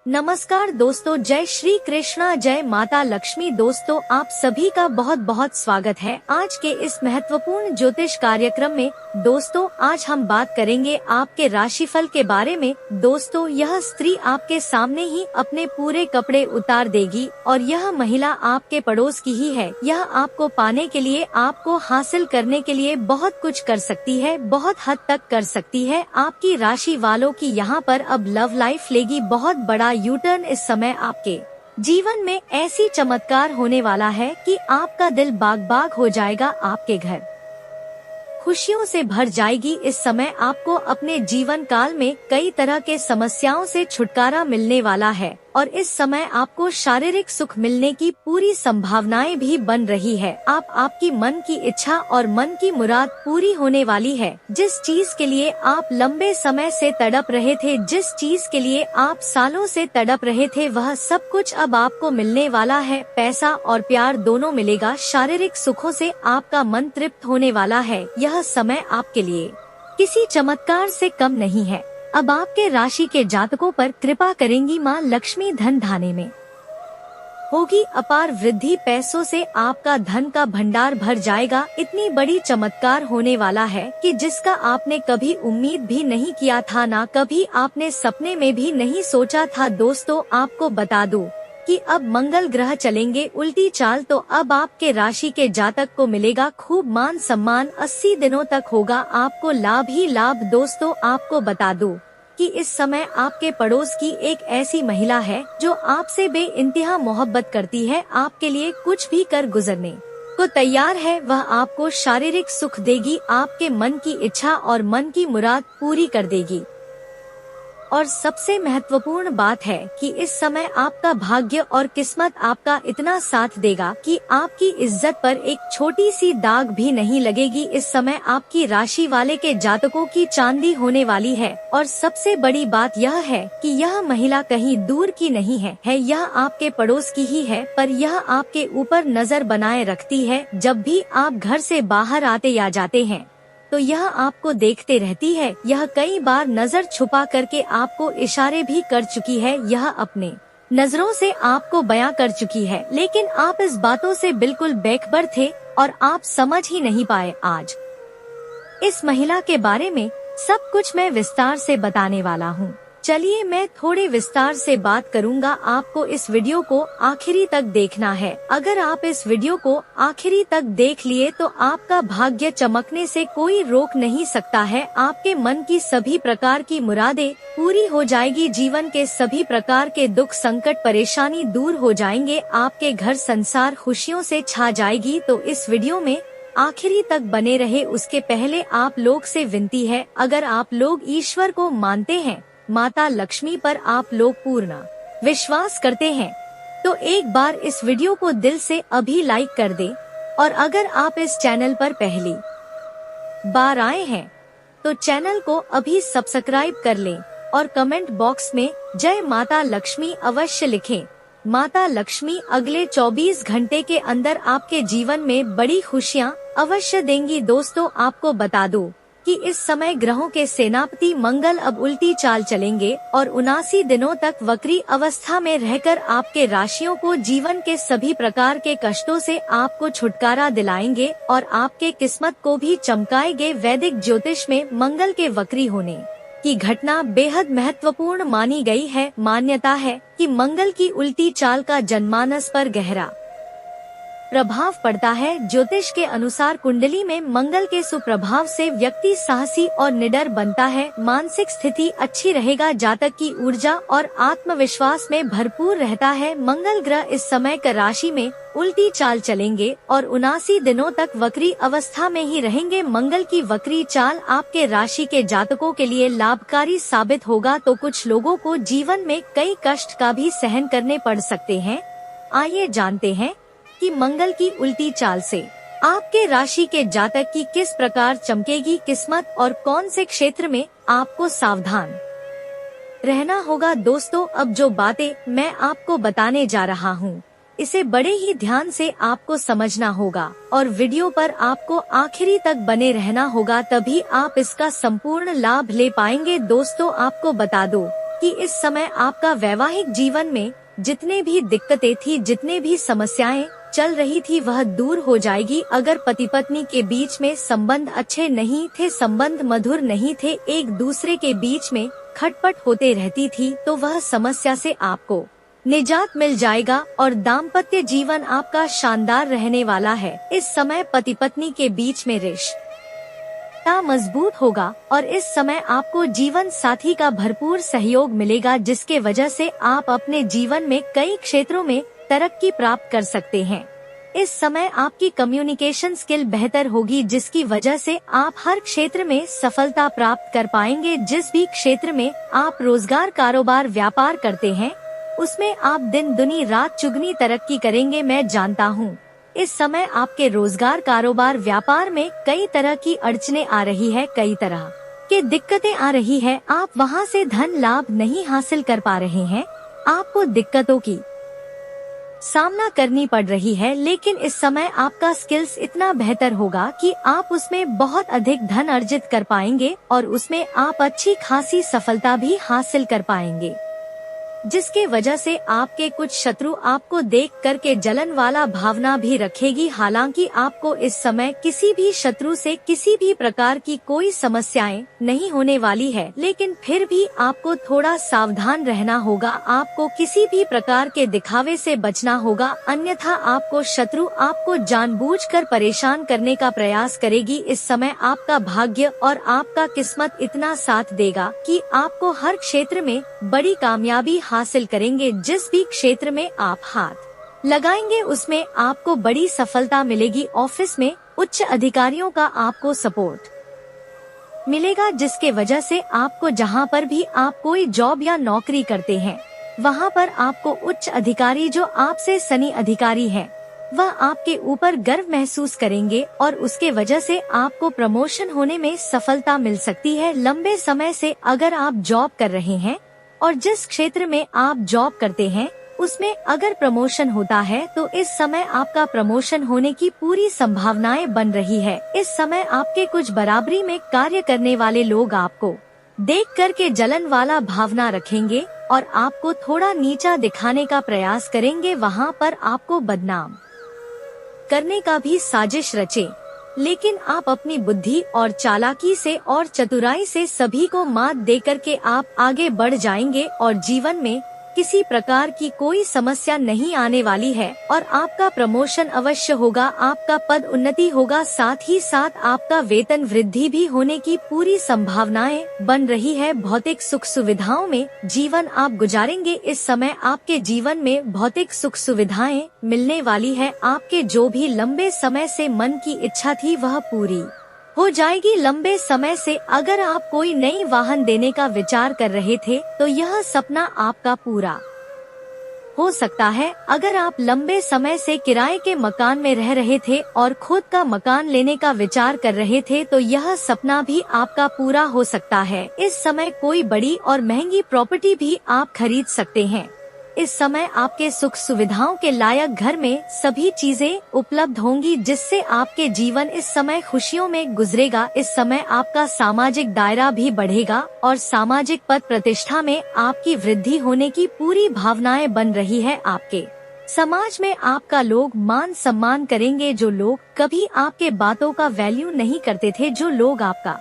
नमस्कार दोस्तों, जय श्री कृष्णा, जय माता लक्ष्मी। दोस्तों, आप सभी का बहुत बहुत स्वागत है आज के इस महत्वपूर्ण ज्योतिष कार्यक्रम में। दोस्तों, आज हम बात करेंगे आपके राशिफल के बारे में। दोस्तों, यह स्त्री आपके सामने ही अपने पूरे कपड़े उतार देगी और यह महिला आपके पड़ोस की ही है। यह आपको पाने के लिए, आपको हासिल करने के लिए बहुत कुछ कर सकती है, बहुत हद तक कर सकती है। आपकी राशि वालों की यहाँ पर अब लव लाइफ लेगी बहुत बड़ा यूटर्न। इस समय आपके जीवन में ऐसी चमत्कार होने वाला है कि आपका दिल बाग बाग हो जाएगा। आपके घर खुशियों से भर जाएगी। इस समय आपको अपने जीवन काल में कई तरह के समस्याओं से छुटकारा मिलने वाला है और इस समय आपको शारीरिक सुख मिलने की पूरी संभावनाएं भी बन रही है। आपकी मन की इच्छा और मन की मुराद पूरी होने वाली है। जिस चीज के लिए आप लंबे समय से तड़प रहे थे, जिस चीज के लिए आप सालों से तड़प रहे थे, वह सब कुछ अब आपको मिलने वाला है। पैसा और प्यार दोनों मिलेगा। शारीरिक सुखों से आपका मन तृप्त होने वाला है। यह समय आपके लिए किसी चमत्कार से कम नहीं है। अब आपके राशि के जातकों पर कृपा करेंगी माँ लक्ष्मी। धन धाने में होगी अपार वृद्धि। पैसों से आपका धन का भंडार भर जाएगा। इतनी बड़ी चमत्कार होने वाला है कि जिसका आपने कभी उम्मीद भी नहीं किया था, ना कभी आपने सपने में भी नहीं सोचा था। दोस्तों, आपको बता दूं कि अब मंगल ग्रह चलेंगे उल्टी चाल, तो अब आपके राशि के जातक को मिलेगा खूब मान सम्मान। 80 दिनों तक होगा आपको लाभ ही लाभ। दोस्तों, आपको बता दूं कि इस समय आपके पड़ोस की एक ऐसी महिला है जो आपसे बेइंतहा मोहब्बत करती है, आपके लिए कुछ भी कर गुजरने को तैयार है। वह आपको शारीरिक सुख देगी, आपके मन की इच्छा और मन की मुराद पूरी कर देगी। और सबसे महत्वपूर्ण बात है कि इस समय आपका भाग्य और किस्मत आपका इतना साथ देगा कि आपकी इज्जत पर एक छोटी सी दाग भी नहीं लगेगी। इस समय आपकी राशि वाले के जातकों की चांदी होने वाली है। और सबसे बड़ी बात यह है कि यह महिला कहीं दूर की नहीं है, यह आपके पड़ोस की ही है, पर यह आपके ऊपर नजर बनाए रखती है। जब भी आप घर से बाहर आते या जाते हैं तो यह आपको देखते रहती है। यह कई बार नजर छुपा करके आपको इशारे भी कर चुकी है। यह अपने नजरों से आपको बयां कर चुकी है, लेकिन आप इस बातों से बिल्कुल बेखबर थे और आप समझ ही नहीं पाए। आज इस महिला के बारे में सब कुछ मैं विस्तार से बताने वाला हूँ। चलिए, मैं थोड़े विस्तार से बात करूंगा। आपको इस वीडियो को आखिरी तक देखना है। अगर आप इस वीडियो को आखिरी तक देख लिए तो आपका भाग्य चमकने से कोई रोक नहीं सकता है। आपके मन की सभी प्रकार की मुरादें पूरी हो जाएगी। जीवन के सभी प्रकार के दुख, संकट, परेशानी दूर हो जाएंगे। आपके घर संसार खुशियों से छा जाएगी। तो इस वीडियो में आखिरी तक बने रहे। उसके पहले आप लोग से विनती है, अगर आप लोग ईश्वर को मानते हैं, माता लक्ष्मी पर आप लोग पूर्ण विश्वास करते हैं, तो एक बार इस वीडियो को दिल से अभी लाइक कर दें। और अगर आप इस चैनल पर पहली बार आए हैं तो चैनल को अभी सब्सक्राइब कर लें और कमेंट बॉक्स में जय माता लक्ष्मी अवश्य लिखें। माता लक्ष्मी अगले 24 घंटे के अंदर आपके जीवन में बड़ी खुशियां अवश्य देंगी। दोस्तों, आपको बता दूं कि इस समय ग्रहों के सेनापति मंगल अब उल्टी चाल चलेंगे और 79 दिनों तक वक्री अवस्था में रहकर आपके राशियों को जीवन के सभी प्रकार के कष्टों से आपको छुटकारा दिलाएंगे और आपके किस्मत को भी चमकाएंगे। वैदिक ज्योतिष में मंगल के वक्री होने की घटना बेहद महत्वपूर्ण मानी गई है। मान्यता है कि मंगल की उल्टी चाल का जनमानस पर गहरा प्रभाव पड़ता है। ज्योतिष के अनुसार कुंडली में मंगल के सुप्रभाव से व्यक्ति साहसी और निडर बनता है। मानसिक स्थिति अच्छी रहेगा। जातक की ऊर्जा और आत्मविश्वास में भरपूर रहता है। मंगल ग्रह इस समय कर राशि में उल्टी चाल चलेंगे और 79 दिनों तक वक्री अवस्था में ही रहेंगे। मंगल की वक्री चाल आपके राशि के जातकों के लिए लाभकारी साबित होगा, तो कुछ लोगों को जीवन में कई कष्ट का भी सहन करने पड़ सकते हैं। आइए जानते हैं कि मंगल की उल्टी चाल से आपके राशि के जातक की किस प्रकार चमकेगी किस्मत और कौन से क्षेत्र में आपको सावधान रहना होगा। दोस्तों, अब जो बातें मैं आपको बताने जा रहा हूँ, इसे बड़े ही ध्यान से आपको समझना होगा और वीडियो पर आपको आखिरी तक बने रहना होगा, तभी आप इसका संपूर्ण लाभ ले पाएंगे। दोस्तों, आपको बता दो कि इस समय आपका वैवाहिक जीवन में जितने भी दिक्कतें थी, जितने भी समस्याएं चल रही थी, वह दूर हो जाएगी। अगर पति पत्नी के बीच में संबंध अच्छे नहीं थे, संबंध मधुर नहीं थे, एक दूसरे के बीच में खटपट होते रहती थी, तो वह समस्या से आपको निजात मिल जाएगा और दाम्पत्य जीवन आपका शानदार रहने वाला है। इस समय पति पत्नी के बीच में रिश्ता मजबूत होगा और इस समय आपको जीवन साथी का भरपूर सहयोग मिलेगा, जिसके वजह से आप अपने जीवन में कई क्षेत्रों में तरक्की प्राप्त कर सकते हैं। इस समय आपकी कम्युनिकेशन स्किल बेहतर होगी, जिसकी वजह से आप हर क्षेत्र में सफलता प्राप्त कर पाएंगे। जिस भी क्षेत्र में आप रोजगार, कारोबार, व्यापार करते हैं, उसमें आप दिन दुनी रात चुगनी तरक्की करेंगे। मैं जानता हूँ इस समय आपके रोजगार, कारोबार, व्यापार में कई तरह की अड़चनें आ रही है, कई तरह के दिक्कतें आ रही है, आप वहाँ से धन लाभ नहीं हासिल कर पा रहे हैं, आपको दिक्कतों की सामना करनी पड़ रही है। लेकिन इस समय आपका स्किल्स इतना बेहतर होगा कि आप उसमें बहुत अधिक धन अर्जित कर पाएंगे और उसमें आप अच्छी खासी सफलता भी हासिल कर पाएंगे, जिसके वजह से आपके कुछ शत्रु आपको देख करके जलन वाला भावना भी रखेगी। हालांकि आपको इस समय किसी भी शत्रु से किसी भी प्रकार की कोई समस्याएं नहीं होने वाली है, लेकिन फिर भी आपको थोड़ा सावधान रहना होगा। आपको किसी भी प्रकार के दिखावे से बचना होगा, अन्यथा आपको शत्रु आपको जानबूझकर परेशान करने का प्रयास करेगी। इस समय आपका भाग्य और आपका किस्मत इतना साथ देगा कि आपको हर क्षेत्र में बड़ी कामयाबी हासिल करेंगे। जिस भी क्षेत्र में आप हाथ लगाएंगे उसमें आपको बड़ी सफलता मिलेगी। ऑफिस में उच्च अधिकारियों का आपको सपोर्ट मिलेगा, जिसके वजह से आपको जहां पर भी आप कोई जॉब या नौकरी करते हैं, वहां पर आपको उच्च अधिकारी जो आपसे सनी अधिकारी हैं, वह आपके ऊपर गर्व महसूस करेंगे और उसके वजह से आपको प्रमोशन होने में सफलता मिल सकती है। लंबे समय से अगर आप जॉब कर रहे हैं और जिस क्षेत्र में आप जॉब करते हैं उसमें अगर प्रमोशन होता है, तो इस समय आपका प्रमोशन होने की पूरी संभावनाएं बन रही है। इस समय आपके कुछ बराबरी में कार्य करने वाले लोग आपको देख करके जलन वाला भावना रखेंगे और आपको थोड़ा नीचा दिखाने का प्रयास करेंगे, वहाँ पर आपको बदनाम करने का भी साजिश रचे। लेकिन आप अपनी बुद्धि और चालाकी से और चतुराई से सभी को मात देकर के आप आगे बढ़ जाएंगे और जीवन में किसी प्रकार की कोई समस्या नहीं आने वाली है और आपका प्रमोशन अवश्य होगा, आपका पद उन्नति होगा, साथ ही साथ आपका वेतन वृद्धि भी होने की पूरी संभावनाएं बन रही है। भौतिक सुख सुविधाओं में जीवन आप गुजारेंगे। इस समय आपके जीवन में भौतिक सुख सुविधाएं मिलने वाली है। आपके जो भी लंबे समय से मन की इच्छा थी वह पूरी हो जाएगी। लंबे समय से अगर आप कोई नई वाहन देने का विचार कर रहे थे तो यह सपना आपका पूरा हो सकता है। अगर आप लंबे समय से किराए के मकान में रह रहे थे और खुद का मकान लेने का विचार कर रहे थे तो यह सपना भी आपका पूरा हो सकता है। इस समय कोई बड़ी और महंगी प्रॉपर्टी भी आप खरीद सकते हैं। इस समय आपके सुख सुविधाओं के लायक घर में सभी चीजें उपलब्ध होंगी, जिससे आपके जीवन इस समय खुशियों में गुजरेगा। इस समय आपका सामाजिक दायरा भी बढ़ेगा और सामाजिक पद प्रतिष्ठा में आपकी वृद्धि होने की पूरी भावनाएं बन रही है। आपके समाज में आपका लोग मान सम्मान करेंगे। जो लोग कभी आपके बातों का वैल्यू नहीं करते थे, जो लोग आपका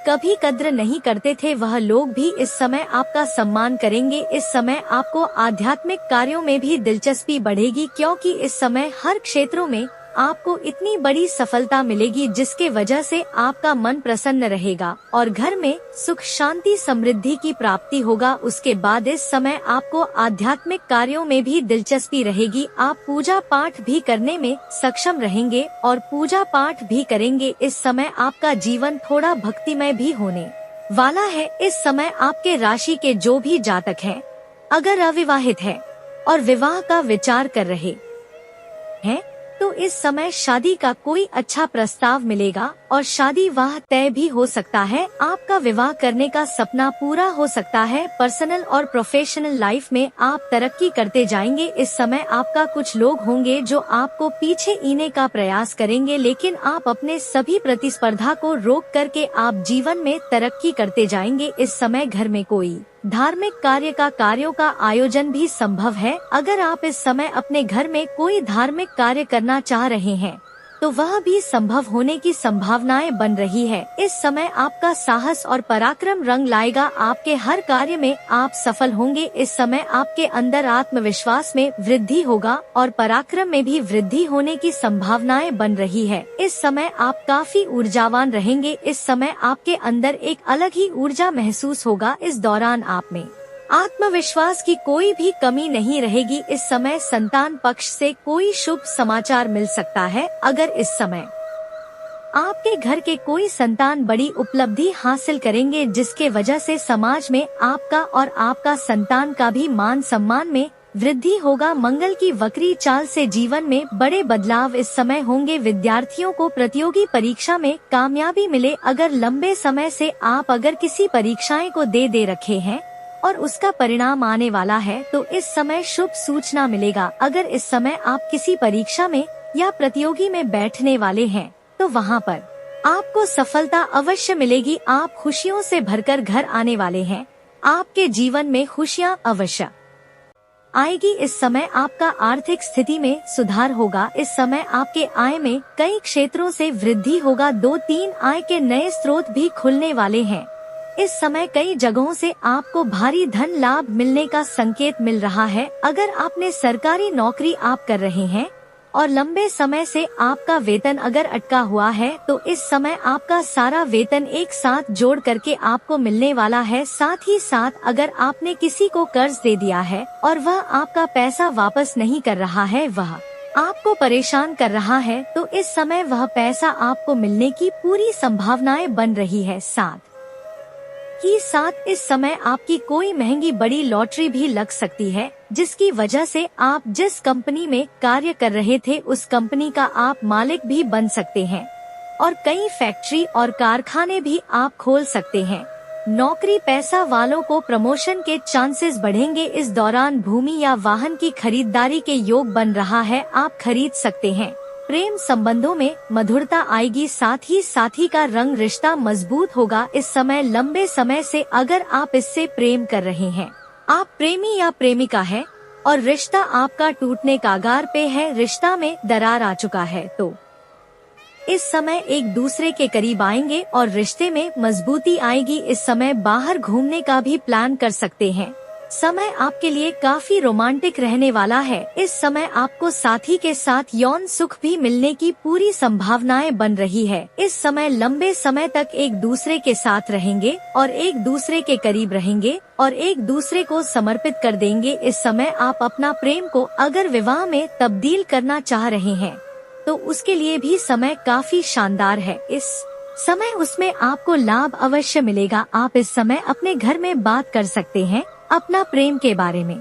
कभी कद्र नहीं करते थे, वह लोग भी इस समय आपका सम्मान करेंगे। इस समय आपको आध्यात्मिक कार्यों में भी दिलचस्पी बढ़ेगी, क्योंकि इस समय हर क्षेत्रों में आपको इतनी बड़ी सफलता मिलेगी, जिसके वजह से आपका मन प्रसन्न रहेगा और घर में सुख शांति समृद्धि की प्राप्ति होगा। उसके बाद इस समय आपको आध्यात्मिक कार्यों में भी दिलचस्पी रहेगी। आप पूजा पाठ भी करने में सक्षम रहेंगे और पूजा पाठ भी करेंगे। इस समय आपका जीवन थोड़ा भक्तिमय भी होने वाला है। इस समय आपके राशि के जो भी जातक हैं, अगर अविवाहित है और विवाह का विचार कर रहे हैं, तो इस समय शादी का कोई अच्छा प्रस्ताव मिलेगा और शादी वाह तय भी हो सकता है। आपका विवाह करने का सपना पूरा हो सकता है। पर्सनल और प्रोफेशनल लाइफ में आप तरक्की करते जाएंगे। इस समय आपका कुछ लोग होंगे जो आपको पीछे ईने का प्रयास करेंगे, लेकिन आप अपने सभी प्रतिस्पर्धा को रोक करके आप जीवन में तरक्की करते जाएंगे। इस समय घर में कोई धार्मिक कार्यों का आयोजन भी संभव है। अगर आप इस समय अपने घर में कोई धार्मिक कार्य करना चाह रहे हैं तो वह भी संभव होने की संभावनाएं बन रही है। इस समय आपका साहस और पराक्रम रंग लाएगा। आपके हर कार्य में आप सफल होंगे। इस समय आपके अंदर आत्मविश्वास में वृद्धि होगा और पराक्रम में भी वृद्धि होने की संभावनाएं बन रही है। इस समय आप काफी ऊर्जावान रहेंगे। इस समय आपके अंदर एक अलग ही ऊर्जा महसूस होगा। इस दौरान आप में आत्मविश्वास की कोई भी कमी नहीं रहेगी। इस समय संतान पक्ष से कोई शुभ समाचार मिल सकता है। अगर इस समय आपके घर के कोई संतान बड़ी उपलब्धि हासिल करेंगे, जिसके वजह से समाज में आपका और आपका संतान का भी मान सम्मान में वृद्धि होगा। मंगल की वक्री चाल से जीवन में बड़े बदलाव इस समय होंगे। विद्यार्थियों को प्रतियोगी परीक्षा में कामयाबी मिले। अगर लंबे समय से आप अगर किसी परीक्षाएं को दे रखे हैं और उसका परिणाम आने वाला है तो इस समय शुभ सूचना मिलेगा। अगर इस समय आप किसी परीक्षा में या प्रतियोगी में बैठने वाले हैं तो वहाँ पर आपको सफलता अवश्य मिलेगी। आप खुशियों से भरकर घर आने वाले हैं। आपके जीवन में खुशियाँ अवश्य आएगी। इस समय आपका आर्थिक स्थिति में सुधार होगा। इस समय आपके आय में कई क्षेत्रों से वृद्धि होगा। 2-3 आय के नए स्रोत भी खुलने वाले हैं। इस समय कई जगहों से आपको भारी धन लाभ मिलने का संकेत मिल रहा है। अगर आपने सरकारी नौकरी आप कर रहे हैं और लंबे समय से आपका वेतन अगर अटका हुआ है तो इस समय आपका सारा वेतन एक साथ जोड़ करके आपको मिलने वाला है। साथ ही साथ अगर आपने किसी को कर्ज दे दिया है और वह आपका पैसा वापस नहीं कर रहा है, वह आपको परेशान कर रहा है, तो इस समय वह पैसा आपको मिलने की पूरी संभावनाएं बन रही है। साथ इस समय आपकी कोई महंगी बड़ी लॉटरी भी लग सकती है, जिसकी वजह से आप जिस कंपनी में कार्य कर रहे थे उस कंपनी का आप मालिक भी बन सकते हैं और कई फैक्ट्री और कारखाने भी आप खोल सकते हैं। नौकरी पैसा वालों को प्रमोशन के चांसेस बढ़ेंगे। इस दौरान भूमि या वाहन की खरीदारी के योग बन रहा है, आप खरीद सकते हैं। प्रेम संबंधों में मधुरता आएगी। साथ ही साथी का रंग रिश्ता मजबूत होगा। इस समय लंबे समय से अगर आप इससे प्रेम कर रहे हैं, आप प्रेमी या प्रेमिका है और रिश्ता आपका टूटने कागार पे है, रिश्ता में दरार आ चुका है, तो इस समय एक दूसरे के करीब आएंगे और रिश्ते में मजबूती आएगी। इस समय बाहर घूमने का भी प्लान कर सकते हैं। समय आपके लिए काफी रोमांटिक रहने वाला है। इस समय आपको साथी के साथ यौन सुख भी मिलने की पूरी संभावनाएं बन रही है। इस समय लंबे समय तक एक दूसरे के साथ रहेंगे और एक दूसरे के करीब रहेंगे और एक दूसरे को समर्पित कर देंगे। इस समय आप अपना प्रेम को अगर विवाह में तब्दील करना चाह रहे हैं तो उसके लिए भी समय काफी शानदार है। इस समय उसमें आपको लाभ अवश्य मिलेगा। आप इस समय अपने घर में बात कर सकते हैं अपना प्रेम के बारे में,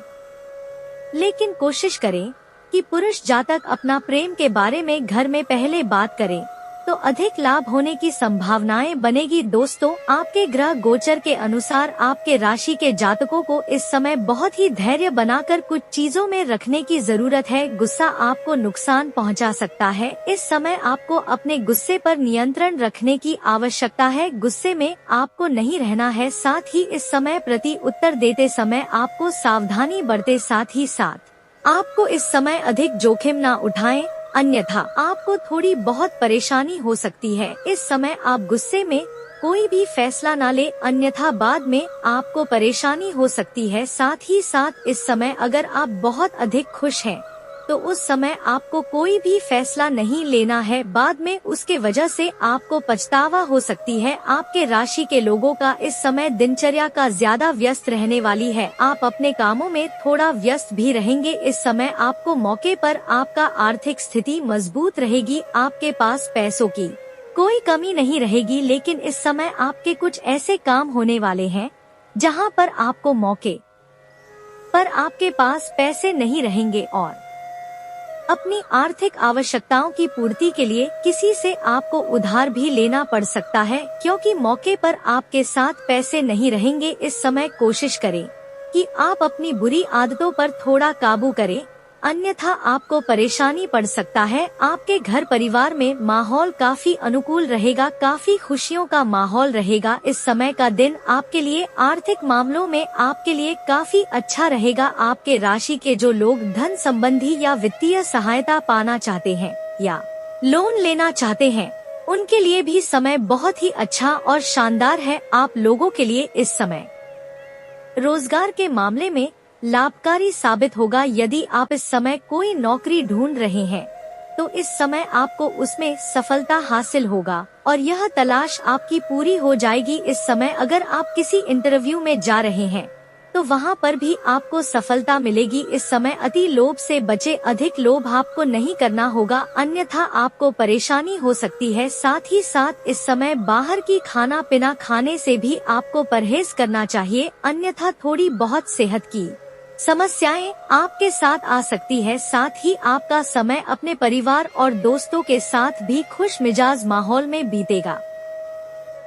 लेकिन कोशिश करें कि पुरुष जातक अपना प्रेम के बारे में घर में पहले बात करें तो अधिक लाभ होने की संभावनाएं बनेगी। दोस्तों, आपके ग्रह गोचर के अनुसार आपके राशि के जातकों को इस समय बहुत ही धैर्य बनाकर कुछ चीजों में रखने की जरूरत है। गुस्सा आपको नुकसान पहुंचा सकता है। इस समय आपको अपने गुस्से पर नियंत्रण रखने की आवश्यकता है। गुस्से में आपको नहीं रहना है। साथ ही इस समय प्रति उत्तर देते समय आपको सावधानी बरते। साथ ही साथ आपको इस समय अधिक जोखिम न उठाएं, अन्यथा आपको थोड़ी बहुत परेशानी हो सकती है। इस समय आप गुस्से में कोई भी फैसला न ले, अन्यथा बाद में आपको परेशानी हो सकती है। साथ ही साथ इस समय अगर आप बहुत अधिक खुश हैं तो उस समय आपको कोई भी फैसला नहीं लेना है, बाद में उसके वजह से आपको पछतावा हो सकती है। आपके राशि के लोगों का इस समय दिनचर्या का ज्यादा व्यस्त रहने वाली है। आप अपने कामों में थोड़ा व्यस्त भी रहेंगे। इस समय आपको मौके पर आपका आर्थिक स्थिति मजबूत रहेगी। आपके पास पैसों की कोई कमी नहीं रहेगी, लेकिन इस समय आपके कुछ ऐसे काम होने वाले हैं जहां पर आपको मौके पर आपके पास पैसे नहीं रहेंगे और अपनी आर्थिक आवश्यकताओं की पूर्ति के लिए किसी से आपको उधार भी लेना पड़ सकता है, क्योंकि मौके पर आपके साथ पैसे नहीं रहेंगे। इस समय कोशिश करें कि आप अपनी बुरी आदतों पर थोड़ा काबू करें, अन्यथा आपको परेशानी पड़ सकता है। आपके घर परिवार में माहौल काफी अनुकूल रहेगा, काफी खुशियों का माहौल रहेगा। इस समय का दिन आपके लिए आर्थिक मामलों में आपके लिए काफी अच्छा रहेगा। आपके राशि के जो लोग धन संबंधी या वित्तीय सहायता पाना चाहते हैं या लोन लेना चाहते हैं, उनके लिए भी समय बहुत ही अच्छा और शानदार है। आप लोगों के लिए इस समय रोजगार के मामले में लाभकारी साबित होगा। यदि आप इस समय कोई नौकरी ढूंढ रहे हैं तो इस समय आपको उसमें सफलता हासिल होगा और यह तलाश आपकी पूरी हो जाएगी। इस समय अगर आप किसी इंटरव्यू में जा रहे हैं तो वहां पर भी आपको सफलता मिलेगी। इस समय अति लोभ से बचे, अधिक लोभ आपको नहीं करना होगा, अन्यथा आपको परेशानी हो सकती है। साथ ही साथ इस समय बाहर की खाना पीना खाने से भी आपको परहेज करना चाहिए, अन्यथा थोड़ी बहुत सेहत की समस्याएं आपके साथ आ सकती है। साथ ही आपका समय अपने परिवार और दोस्तों के साथ भी खुश मिजाज माहौल में बीतेगा,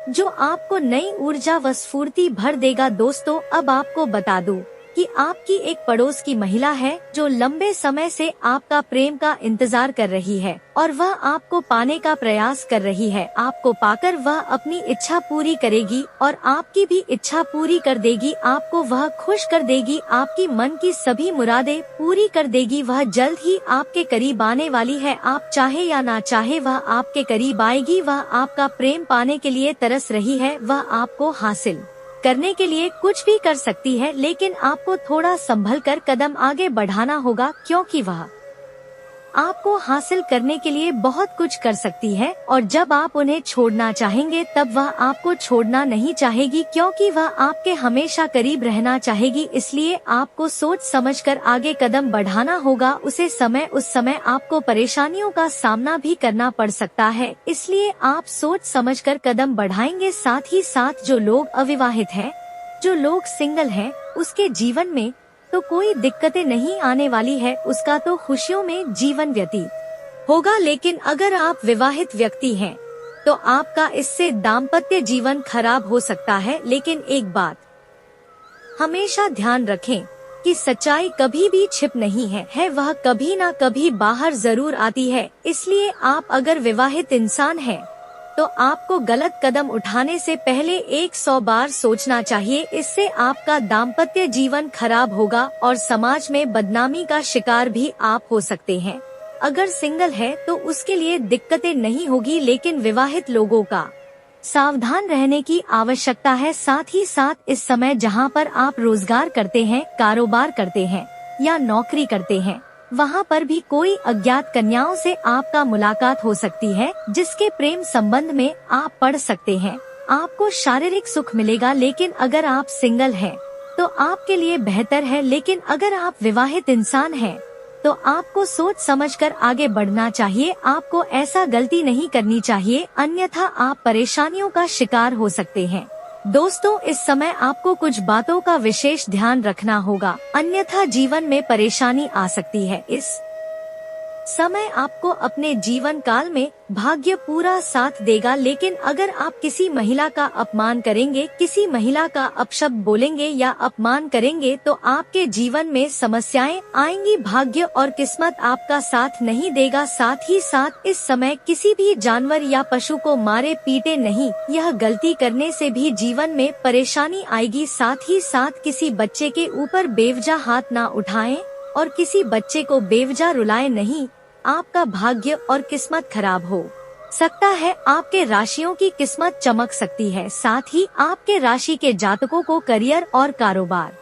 जो आपको नई ऊर्जा व स्फूर्ति भर देगा। दोस्तों, अब आपको बता दूं कि आपकी एक पड़ोस की महिला है जो लंबे समय से आपका प्रेम का इंतजार कर रही है और वह आपको पाने का प्रयास कर रही है। आपको पाकर वह अपनी इच्छा पूरी करेगी और आपकी भी इच्छा पूरी कर देगी। आपको वह खुश कर देगी, आपकी मन की सभी मुरादें पूरी कर देगी। वह जल्द ही आपके करीब आने वाली है। आप चाहे या ना चाहे वह आपके करीब आएगी। वह आपका प्रेम पाने के लिए तरस रही है। वह आपको हासिल करने के लिए कुछ भी कर सकती है, लेकिन आपको थोड़ा संभल कर कदम आगे बढ़ाना होगा, क्योंकि वह आपको हासिल करने के लिए बहुत कुछ कर सकती है और जब आप उन्हें छोड़ना चाहेंगे तब वह आपको छोड़ना नहीं चाहेगी, क्योंकि वह आपके हमेशा करीब रहना चाहेगी। इसलिए आपको सोच समझकर आगे कदम बढ़ाना होगा। उस समय आपको परेशानियों का सामना भी करना पड़ सकता है, इसलिए आप सोच समझकर कदम बढ़ाएंगे। साथ ही साथ जो लोग अविवाहित हैं, जो लोग सिंगल हैं, उसके जीवन में तो कोई दिक्कतें नहीं आने वाली है, उसका तो खुशियों में जीवन व्यतीत होगा। लेकिन अगर आप विवाहित व्यक्ति हैं तो आपका इससे दाम्पत्य जीवन खराब हो सकता है। लेकिन एक बात हमेशा ध्यान रखें कि सच्चाई कभी भी छिप नहीं है, वह कभी ना कभी बाहर जरूर आती है। इसलिए आप अगर विवाहित इंसान हैं तो आपको गलत कदम उठाने से पहले 100 बार सोचना चाहिए। इससे आपका दाम्पत्य जीवन खराब होगा और समाज में बदनामी का शिकार भी आप हो सकते हैं। अगर सिंगल है तो उसके लिए दिक्कतें नहीं होगी, लेकिन विवाहित लोगों का सावधान रहने की आवश्यकता है। साथ ही साथ इस समय जहां पर आप रोजगार करते हैं, कारोबार करते हैं या नौकरी करते हैं, वहाँ पर भी कोई अज्ञात कन्याओं से आपका मुलाकात हो सकती है, जिसके प्रेम संबंध में आप पड़ सकते हैं। आपको शारीरिक सुख मिलेगा, लेकिन अगर आप सिंगल हैं तो आपके लिए बेहतर है। लेकिन अगर आप विवाहित इंसान हैं तो आपको सोच समझकर आगे बढ़ना चाहिए। आपको ऐसा गलती नहीं करनी चाहिए, अन्यथा आप परेशानियों का शिकार हो सकते हैं। दोस्तों, इस समय आपको कुछ बातों का विशेष ध्यान रखना होगा, अन्यथा जीवन में परेशानी आ सकती है। इस समय आपको अपने जीवन काल में भाग्य पूरा साथ देगा, लेकिन अगर आप किसी महिला का अपमान करेंगे, किसी महिला का अपशब्द बोलेंगे या अपमान करेंगे तो आपके जीवन में समस्याएं आएंगी। भाग्य और किस्मत आपका साथ नहीं देगा। साथ ही साथ इस समय किसी भी जानवर या पशु को मारे पीटे नहीं, यह गलती करने से भी जीवन में परेशानी आएगी। साथ ही साथ किसी बच्चे के ऊपर बेवजह हाथ ना उठाएं और किसी बच्चे को बेवजह रुलाएं नहीं। आपका भाग्य और किस्मत खराब हो सकता है, आपके राशियों की किस्मत चमक सकती है। साथ ही आपके राशि के जातकों को करियर और कारोबार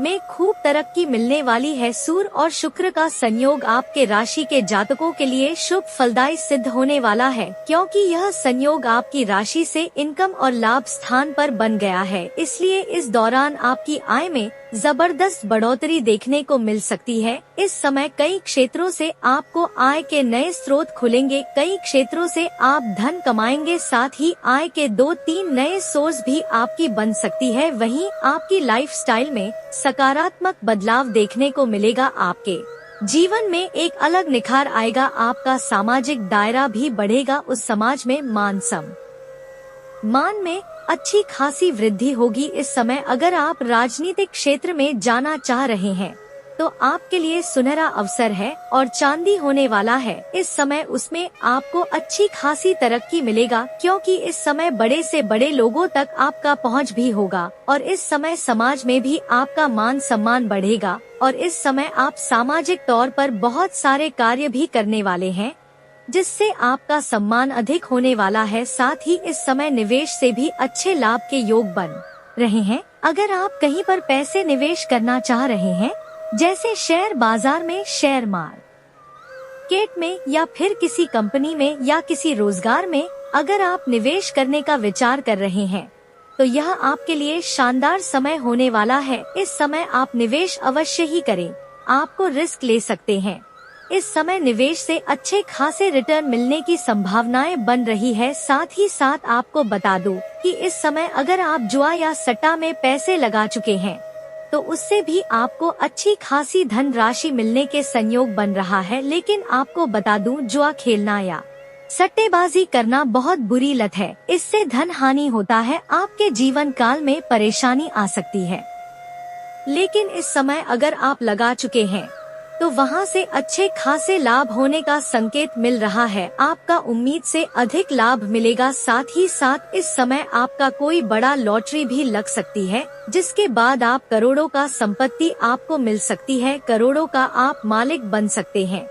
में खूब तरक्की मिलने वाली है। सूर्य और शुक्र का संयोग आपके राशि के जातकों के लिए शुभ फलदायी सिद्ध होने वाला है, क्योंकि यह संयोग आपकी राशि से इनकम और लाभ स्थान पर बन गया है। इसलिए इस दौरान आपकी आय में जबरदस्त बढ़ोतरी देखने को मिल सकती है। इस समय कई क्षेत्रों से आपको आय के नए स्रोत खुलेंगे, कई क्षेत्रों से आप धन कमाएंगे। साथ ही आय के 2-3 नए सोर्स भी आपकी बन सकती है। वहीं आपकी लाइफस्टाइल में सकारात्मक बदलाव देखने को मिलेगा। आपके जीवन में एक अलग निखार आएगा, आपका सामाजिक दायरा भी बढ़ेगा, उस समाज में मान में अच्छी खासी वृद्धि होगी। इस समय अगर आप राजनीतिक क्षेत्र में जाना चाह रहे हैं तो आपके लिए सुनहरा अवसर है और चांदी होने वाला है। इस समय उसमें आपको अच्छी खासी तरक्की मिलेगा, क्योंकि इस समय बड़े से बड़े लोगों तक आपका पहुंच भी होगा और इस समय समाज में भी आपका मान सम्मान बढ़ेगा और इस समय आप सामाजिक तौर पर बहुत सारे कार्य भी करने वाले हैं, जिससे आपका सम्मान अधिक होने वाला है। साथ ही इस समय निवेश से भी अच्छे लाभ के योग बन रहे हैं। अगर आप कहीं पर पैसे निवेश करना चाह रहे हैं, जैसे शेयर बाजार में, शेयर मार्केट में या फिर किसी कंपनी में या किसी रोजगार में अगर आप निवेश करने का विचार कर रहे हैं तो यह आपके लिए शानदार समय होने वाला है। इस समय आप निवेश अवश्य ही करें, आपको रिस्क ले सकते हैं। इस समय निवेश से अच्छे खासे रिटर्न मिलने की संभावनाएं बन रही है। साथ ही साथ आपको बता दूं कि इस समय अगर आप जुआ या सट्टा में पैसे लगा चुके हैं तो उससे भी आपको अच्छी खासी धन राशि मिलने के संयोग बन रहा है। लेकिन आपको बता दूं, जुआ खेलना या सट्टेबाजी करना बहुत बुरी लत है, इससे धन हानि होता है, आपके जीवन काल में परेशानी आ सकती है। लेकिन इस समय अगर आप लगा चुके हैं तो वहां से अच्छे खासे लाभ होने का संकेत मिल रहा है, आपका उम्मीद से अधिक लाभ मिलेगा। साथ ही साथ इस समय आपका कोई बड़ा लॉटरी भी लग सकती है, जिसके बाद आप करोड़ों का संपत्ति आपको मिल सकती है, करोड़ों का आप मालिक बन सकते हैं।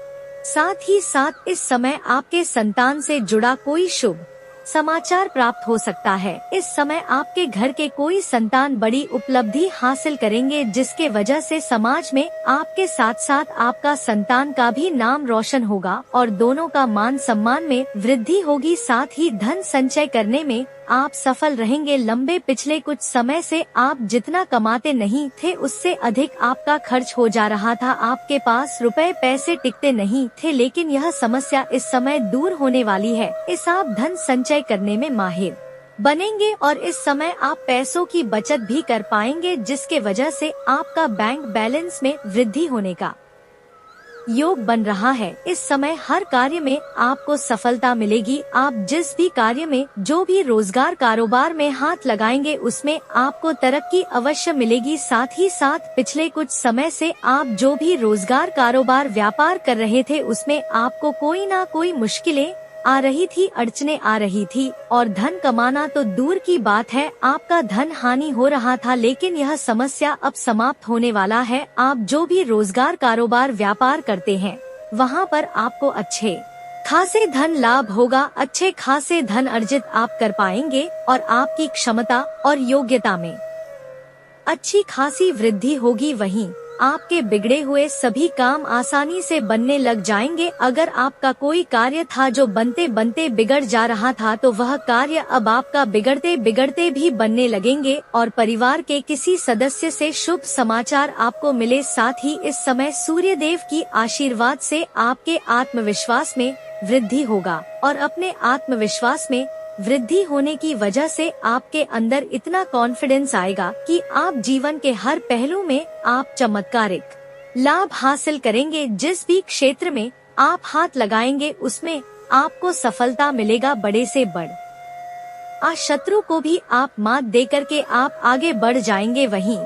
साथ ही साथ इस समय आपके संतान से जुड़ा कोई शुभ समाचार प्राप्त हो सकता है। इस समय आपके घर के कोई संतान बड़ी उपलब्धि हासिल करेंगे, जिसके वजह से समाज में आपके साथ साथ आपका संतान का भी नाम रोशन होगा और दोनों का मान सम्मान में वृद्धि होगी। साथ ही धन संचय करने में आप सफल रहेंगे। लंबे पिछले कुछ समय से आप जितना कमाते नहीं थे उससे अधिक आपका खर्च हो जा रहा था, आपके पास रुपए पैसे टिकते नहीं थे, लेकिन यह समस्या इस समय दूर होने वाली है। इस आप धन संचय करने में माहिर बनेंगे और इस समय आप पैसों की बचत भी कर पाएंगे, जिसके वजह से आपका बैंक बैलेंस में वृद्धि होने का योग बन रहा है। इस समय हर कार्य में आपको सफलता मिलेगी। आप जिस भी कार्य में, जो भी रोजगार कारोबार में हाथ लगाएंगे उसमें आपको तरक्की अवश्य मिलेगी। साथ ही साथ पिछले कुछ समय से आप जो भी रोजगार कारोबार व्यापार कर रहे थे उसमें आपको कोई ना कोई मुश्किलें आ रही थी, अड़चने आ रही थी और धन कमाना तो दूर की बात है, आपका धन हानि हो रहा था, लेकिन यह समस्या अब समाप्त होने वाला है। आप जो भी रोजगार कारोबार व्यापार करते हैं वहां पर आपको अच्छे खासे धन लाभ होगा, अच्छे खासे धन अर्जित आप कर पाएंगे और आपकी क्षमता और योग्यता में अच्छी खासी वृद्धि होगी। वहीं आपके बिगड़े हुए सभी काम आसानी से बनने लग जाएंगे। अगर आपका कोई कार्य था जो बनते बनते बिगड़ जा रहा था तो वह कार्य अब आपका बिगड़ते बिगड़ते भी बनने लगेंगे और परिवार के किसी सदस्य से शुभ समाचार आपको मिले। साथ ही इस समय सूर्य देव की आशीर्वाद से आपके आत्मविश्वास में वृद्धि होगा और अपने आत्मविश्वास में वृद्धि होने की वजह से आपके अंदर इतना कॉन्फिडेंस आएगा कि आप जीवन के हर पहलू में आप चमत्कारिक लाभ हासिल करेंगे। जिस भी क्षेत्र में आप हाथ लगाएंगे उसमें आपको सफलता मिलेगा, बड़े से बड़ शत्रु को भी आप मात देकर के आप आगे बढ़ जाएंगे। वहीं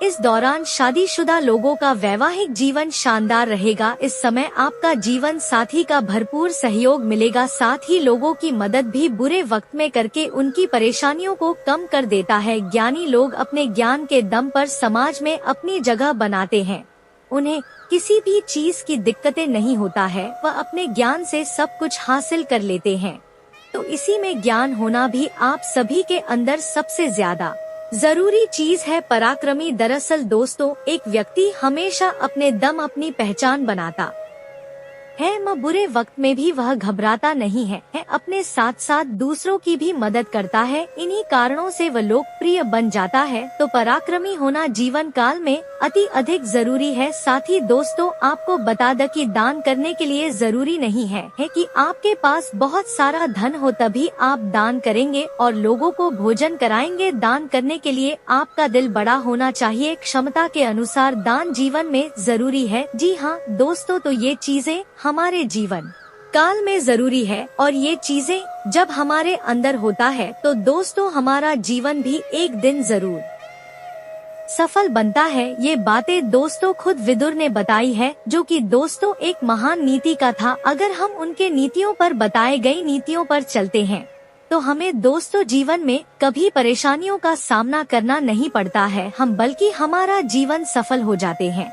इस दौरान शादीशुदा लोगों का वैवाहिक जीवन शानदार रहेगा। इस समय आपका जीवन साथी का भरपूर सहयोग मिलेगा। साथ ही लोगों की मदद भी बुरे वक्त में करके उनकी परेशानियों को कम कर देता है। ज्ञानी लोग अपने ज्ञान के दम पर समाज में अपनी जगह बनाते हैं, उन्हें किसी भी चीज की दिक्कतें नहीं होता है, वह अपने ज्ञान से सब कुछ हासिल कर लेते हैं। तो इसी में ज्ञान होना भी आप सभी के अंदर सबसे ज्यादा जरूरी चीज है। पराक्रमी दरअसल दोस्तों एक व्यक्ति हमेशा अपने दम अपनी पहचान बनाता है बुरे वक्त में भी वह घबराता नहीं है, अपने साथ साथ दूसरों की भी मदद करता है। इन्हीं कारणों से वह लोकप्रिय बन जाता है। तो पराक्रमी होना जीवन काल में अति अधिक जरूरी है। साथ ही दोस्तों आपको बता दें कि दान करने के लिए जरूरी नहीं है कि आपके पास बहुत सारा धन हो तभी आप दान करेंगे और लोगों को भोजन कराएंगे। दान करने के लिए आपका दिल बड़ा होना चाहिए। क्षमता के अनुसार दान जीवन में जरूरी है। जी हाँ दोस्तों, तो ये चीजें हमारे जीवन काल में जरूरी है और ये चीजें जब हमारे अंदर होता है तो दोस्तों हमारा जीवन भी एक दिन जरूर सफल बनता है। ये बातें दोस्तों खुद विदुर ने बताई है, जो कि दोस्तों एक महान नीति का था। अगर हम उनके नीतियों पर बताए गई नीतियों पर चलते हैं तो हमें दोस्तों जीवन में कभी परेशानियों का सामना करना नहीं पड़ता है, बल्कि हमारा जीवन सफल हो जाते हैं।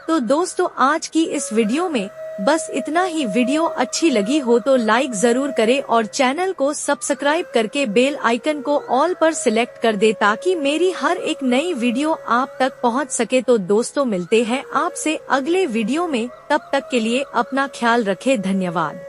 तो दोस्तों आज की इस वीडियो में बस इतना ही। वीडियो अच्छी लगी हो तो लाइक जरूर करें और चैनल को सब्सक्राइब करके बेल आइकन को ऑल पर सिलेक्ट कर दे ताकि मेरी हर एक नई वीडियो आप तक पहुंच सके। तो दोस्तों मिलते हैं आपसे अगले वीडियो में, तब तक के लिए अपना ख्याल रखें। धन्यवाद।